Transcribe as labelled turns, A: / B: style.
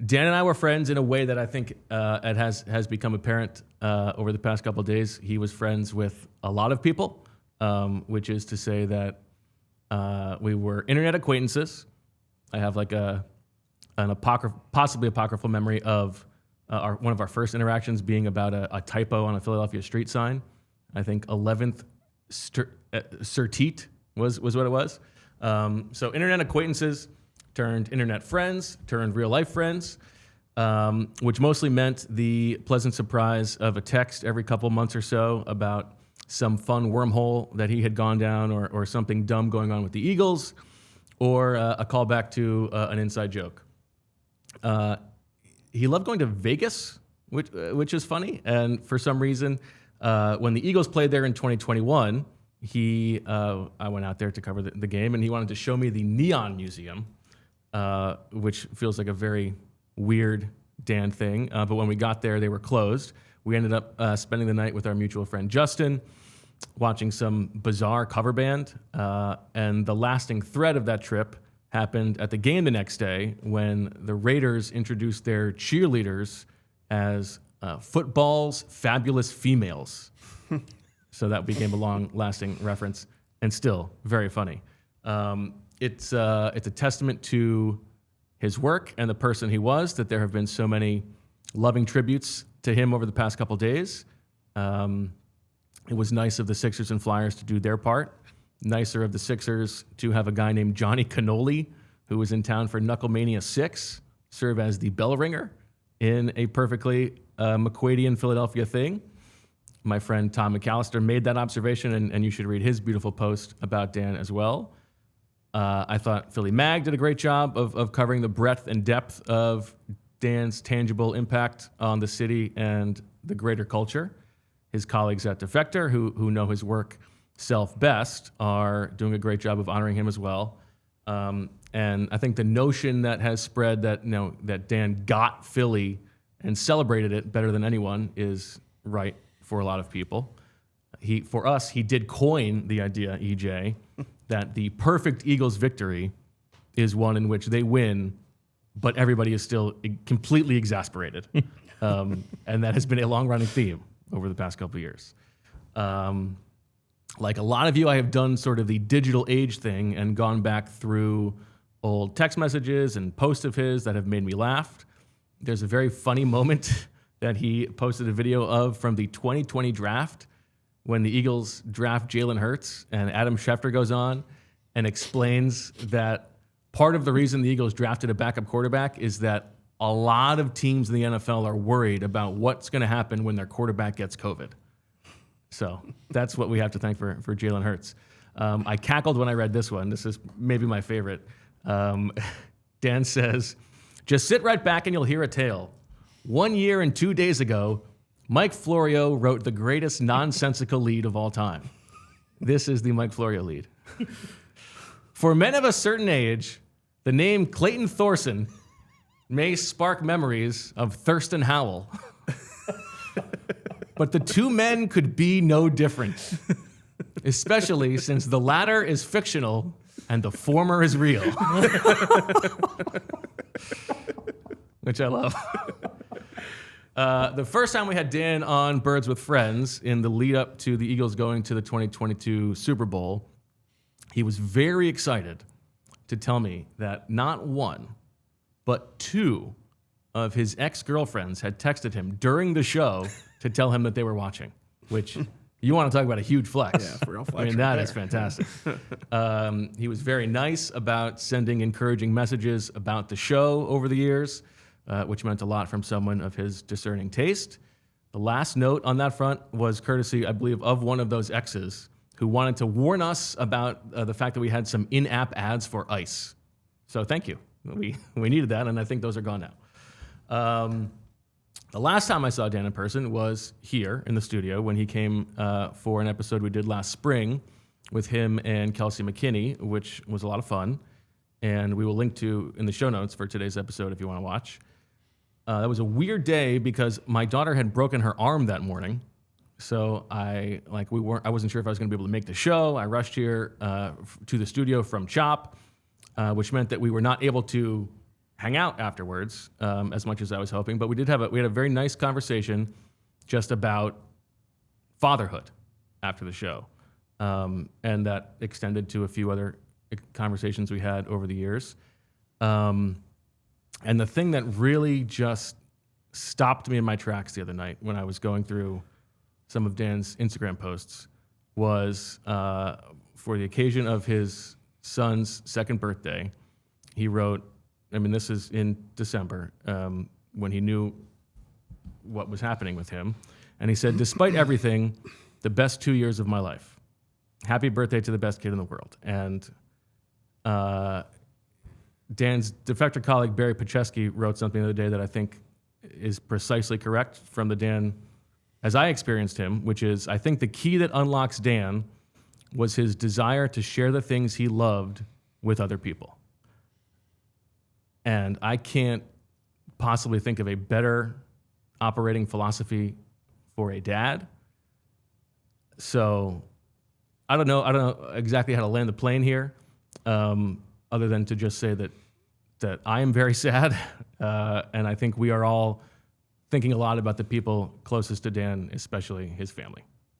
A: Dan and I were friends in a way that I think it has become apparent over the past couple of days. He was friends with a lot of people, which is to say that we were internet acquaintances. I have like an possibly apocryphal memory of one of our first interactions being about a typo on a Philadelphia street sign. I think 11th Certeet was what it was. So internet acquaintances turned internet friends, turned real life friends, which mostly meant the pleasant surprise of a text every couple months or so about some fun wormhole that he had gone down or something dumb going on with the Eagles, or a callback to an inside joke. He loved going to Vegas, which is funny. And for some reason, when the Eagles played there in 2021, I went out there to cover the game, and he wanted to show me the Neon Museum, which feels like a very weird Dan thing. But when we got there, they were closed. We ended up spending the night with our mutual friend Justin, watching some bizarre cover band. And the lasting thread of that trip happened at the game the next day when the Raiders introduced their cheerleaders as football's fabulous females. So that became a long-lasting reference, and still very funny. It's a testament to his work and the person he was that there have been so many loving tributes to him over the past couple days. It was nice of the Sixers and Flyers to do their part. Nicer of the Sixers to have a guy named Johnny Cannoli, who was in town for Knucklemania 6, serve as the bell ringer in a perfectly McQuadean Philadelphia thing. My friend Tom McAllister made that observation, and you should read his beautiful post about Dan as well. I thought Philly Mag did a great job of covering the breadth and depth of Dan's tangible impact on the city and the greater culture. His colleagues at Defector, who know his work self best, are doing a great job of honoring him as well. And I think the notion that has spread that Dan got Philly and celebrated it better than anyone is right for a lot of people. For us, he did coin the idea, EJ, that the perfect Eagles victory is one in which they win, but everybody is still completely exasperated. And that has been a long-running theme over the past couple of years. Like a lot of you, I have done sort of the digital age thing and gone back through old text messages and posts of his that have made me laugh. There's a very funny moment that he posted a video of from the 2020 draft when the Eagles draft Jalen Hurts, and Adam Schefter goes on and explains that part of the reason the Eagles drafted a backup quarterback is that a lot of teams in the NFL are worried about what's going to happen when their quarterback gets COVID. So that's what we have to thank for Jalen Hurts. I cackled when I read this one. This is maybe my favorite. Dan says, "Just sit right back and you'll hear a tale. 1 year and 2 days ago, Mike Florio wrote the greatest nonsensical lead of all time." This is the Mike Florio lead. "For men of a certain age, the name Clayton Thorson may spark memories of Thurston Howell. But the two men could be no different, especially since the latter is fictional and the former is real." Which I love. The first time we had Dan on Birds with Friends in the lead up to the Eagles going to the 2022 Super Bowl, he was very excited to tell me that not one, but two of his ex-girlfriends had texted him during the show to tell him that they were watching, which you want to talk about a huge flex.
B: Yeah, for real flex.
A: I mean, that is fantastic. He was very nice about sending encouraging messages about the show over the years, which meant a lot from someone of his discerning taste. The last note on that front was courtesy, I believe, of one of those exes who wanted to warn us about the fact that we had some in-app ads for ICE. So thank you. We needed that, and I think those are gone now. The last time I saw Dan in person was here in the studio when he came for an episode we did last spring with him and Kelsey McKinney, which was a lot of fun. And we will link to in the show notes for today's episode if you want to watch. That was a weird day because my daughter had broken her arm that morning. So I wasn't sure if I was going to be able to make the show. I rushed here to the studio from CHOP, which meant that we were not able to hang out afterwards as much as I was hoping. But we had a very nice conversation just about fatherhood after the show, and that extended to a few other conversations we had over the years. And the thing that really just stopped me in my tracks the other night when I was going through some of Dan's Instagram posts was for the occasion of his son's second birthday, he wrote, I mean, this is in December, when he knew what was happening with him. And he said, despite everything, the best 2 years of my life. Happy birthday to the best kid in the world. And Dan's defector colleague, Barry Pacheski, wrote something the other day that I think is precisely correct from the Dan as I experienced him, which is, I think the key that unlocks Dan was his desire to share the things he loved with other people. And I can't possibly think of a better operating philosophy for a dad. So I don't know exactly how to land the plane here, other than to just say that I am very sad, and I think we are all thinking a lot about the people closest to Dan, especially his family.